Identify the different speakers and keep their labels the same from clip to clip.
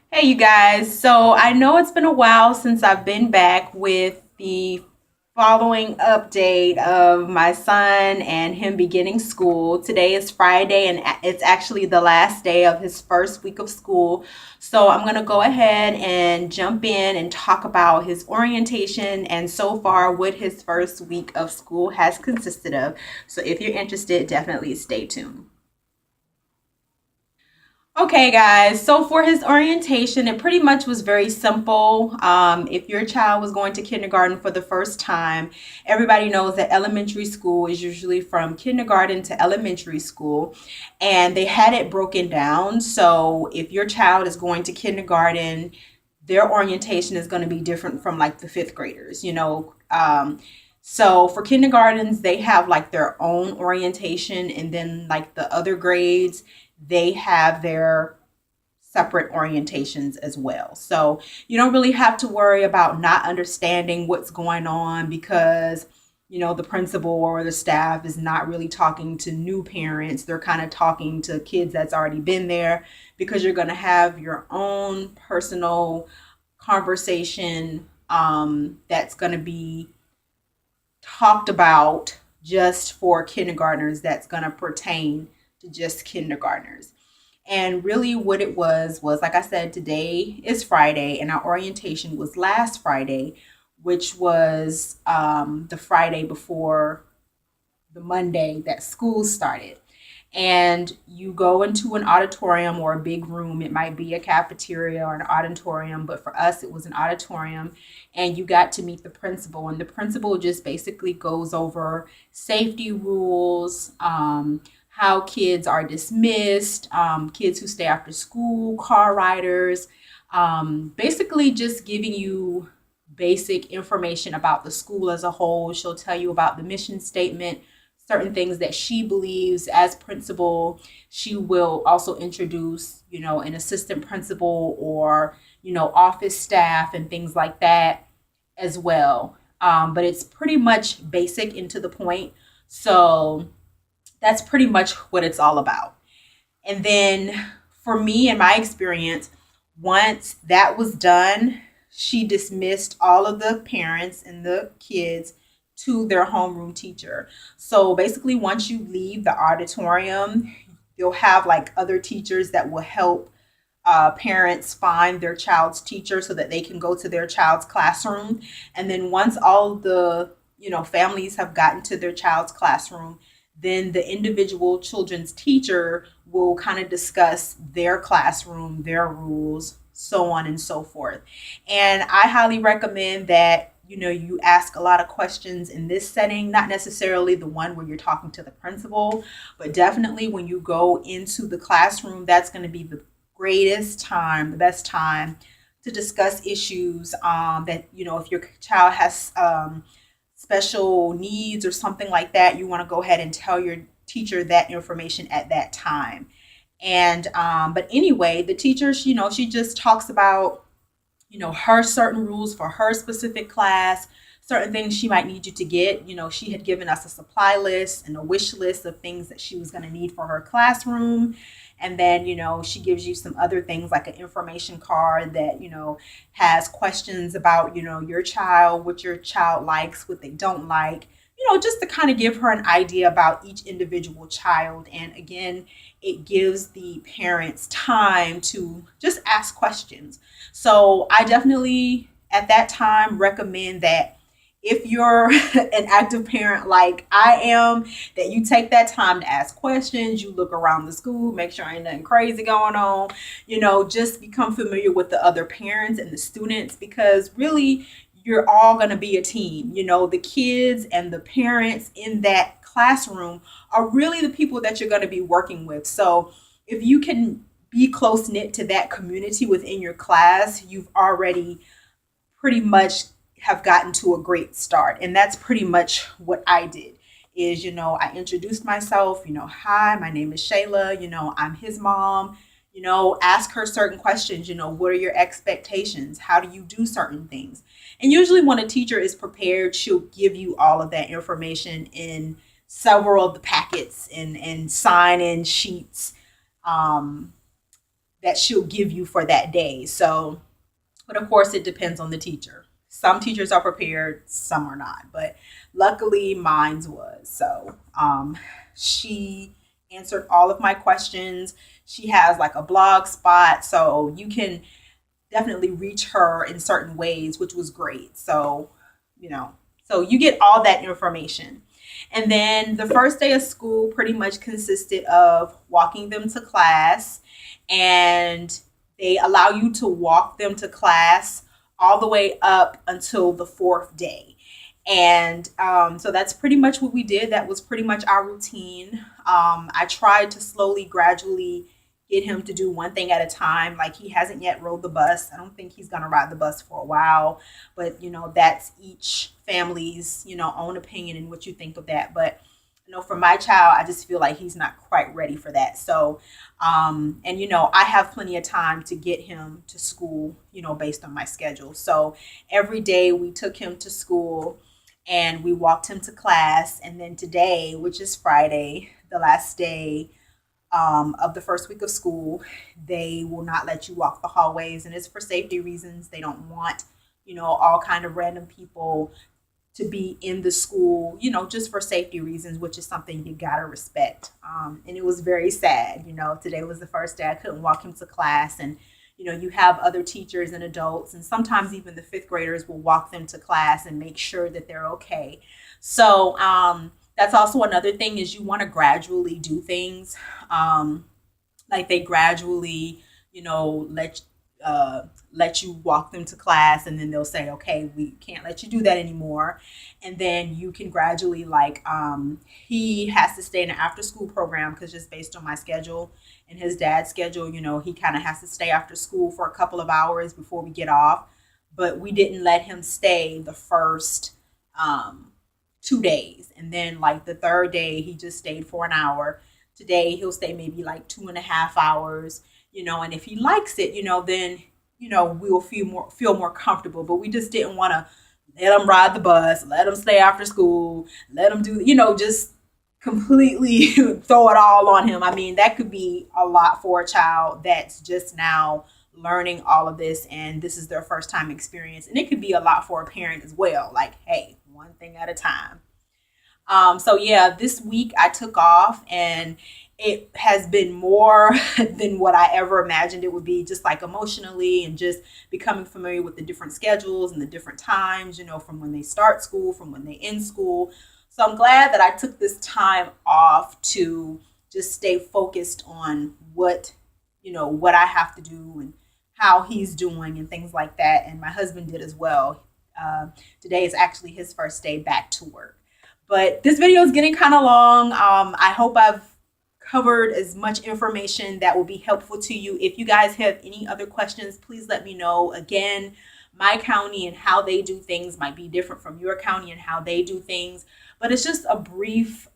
Speaker 1: Hey, you guys. So I know it's been a while since I've been back with the following update of my son and him beginning school. Today is Friday, and it's actually the last day of his first week of school. So I'm going to go ahead and jump in and talk about his orientation and so far what his first week of school has consisted of. So if you're interested, definitely stay tuned. Okay, guys. So for his orientation, it pretty much was very simple. If your child was going to kindergarten for the first time, everybody knows that elementary school is usually from kindergarten to elementary school, and they had it broken down. So if your child is going to kindergarten, their orientation is going to be different from like the fifth graders, so for kindergartens, they have like their own orientation, and then like the other grades, they have their separate orientations as well. So you don't really have to worry about not understanding what's going on because the principal or the staff is not really talking to new parents. They're kind of talking to kids that's already been there because you're going to have your own personal conversation that's going to be talked about just for kindergartners, that's going to pertain to just kindergartners. And really, what it was like I said, today is Friday, and our orientation was last Friday, which was the Friday before the Monday that school started. And you go into an auditorium or a big room. It might be a cafeteria or an auditorium, but for us, it was an auditorium. And you got to meet the principal, and the principal just basically goes over safety rules, how kids are dismissed, kids who stay after school, car riders, basically just giving you basic information about the school as a whole. She'll tell you about the mission statement, certain things that she believes as principal. She will also introduce, an assistant principal or, office staff and things like that as well. But it's pretty much basic and to the point. So that's pretty much what it's all about. And then for me, in my experience, once that was done, she dismissed all of the parents and the kids to their homeroom teacher. So basically, once you leave the auditorium, you'll have like other teachers that will help parents find their child's teacher so that they can go to their child's classroom. And then once all the families have gotten to their child's classroom, then the individual children's teacher will kind of discuss their classroom, their rules, so on and so forth. And I highly recommend that you ask a lot of questions in this setting, not necessarily the one where you're talking to the principal, but definitely when you go into the classroom, that's going to be the greatest time, the best time to discuss issues that if your child has special needs or something like that, you want to go ahead and tell your teacher that information at that time. And but anyway, the teacher, she just talks about her certain rules for her specific class, certain things she might need you to get. She had given us a supply list and a wish list of things that she was going to need for her classroom. And then, she gives you some other things like an information card that, has questions about, your child, what your child likes, what they don't like, just to kind of give her an idea about each individual child. And again, it gives the parents time to just ask questions. So I definitely, at that time, recommend that if you're an active parent like I am, that you take that time to ask questions. You look around the school, make sure ain't nothing crazy going on. Just become familiar with the other parents and the students, because really you're all going to be a team. The kids and the parents in that classroom are really the people that you're going to be working with. So if you can be close knit to that community within your class, you've already pretty much have gotten to a great start. And that's pretty much what I did. Is, I introduced myself, hi, my name is Shayla, I'm his mom. Ask her certain questions. What are your expectations? How do you do certain things? And usually when a teacher is prepared, she'll give you all of that information in several of the packets and sign in sheets. um, that she'll give you for that day. So, but of course, it depends on the teacher. Some teachers are prepared, some are not. But luckily, mine's was. So she answered all of my questions. She has like a blog spot, so you can definitely reach her in certain ways, which was great. So, you know, so you get all that information. And then the first day of school pretty much consisted of walking them to class, and they allow you to walk them to class all the way up until the fourth day. And so that's pretty much what we did. That was pretty much our routine. I tried to slowly, gradually get him to do one thing at a time. Like, he hasn't yet rode the bus. I don't think he's going to ride the bus for a while. But, that's each family's, own opinion and what you think of that. But, for my child, I just feel like he's not quite ready for that. So, and, I have plenty of time to get him to school, based on my schedule. So every day we took him to school and we walked him to class. And then today, which is Friday, the last day of the first week of school, they will not let you walk the hallways, and it's for safety reasons. They don't want, all kind of random people to be in the school, just for safety reasons, which is something you gotta respect. And it was very sad. Today was the first day I couldn't walk him to class, and you have other teachers and adults, and sometimes even the fifth graders will walk them to class and make sure that they're okay. So that's also another thing, is you want to gradually do things. Like, they gradually, let you walk them to class, and then they'll say, okay, we can't let you do that anymore. And then you can gradually, like, he has to stay in an after school program, because just based on my schedule and his dad's schedule, he kind of has to stay after school for a couple of hours before we get off. But we didn't let him stay the first 2 days. And then, like, the third day, he just stayed for an hour. Today, he'll stay maybe like 2.5 hours, and if he likes it, then, we'll feel more comfortable. But we just didn't want to let him ride the bus, let him stay after school, let him do, just completely throw it all on him. I mean, that could be a lot for a child that's just now learning all of this, and this is their first time experience. And it could be a lot for a parent as well. Like, hey, one thing at a time. So yeah, this week I took off, and it has been more than what I ever imagined it would be, just like emotionally, and just becoming familiar with the different schedules and the different times, from when they start school, from when they end school. So I'm glad that I took this time off to just stay focused on what I have to do and how he's doing and things like that. And my husband did as well. Today is actually his first day back to work. But this video is getting kind of long. I hope I've covered as much information that will be helpful to you. If you guys have any other questions, please let me know. Again, my county and how they do things might be different from your county and how they do things. But it's just a brief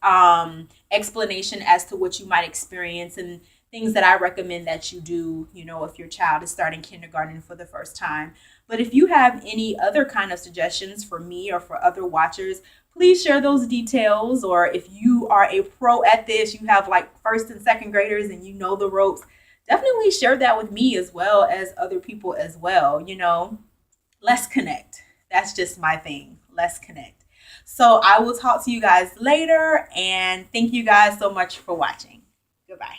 Speaker 1: explanation as to what you might experience and things that I recommend that you do, if your child is starting kindergarten for the first time. But if you have any other kind of suggestions for me or for other watchers, please share those details. Or if you are a pro at this, you have like first and second graders and you know the ropes, definitely share that with me as well as other people as well. Let's connect. That's just my thing. Let's connect. So I will talk to you guys later, and thank you guys so much for watching. Goodbye.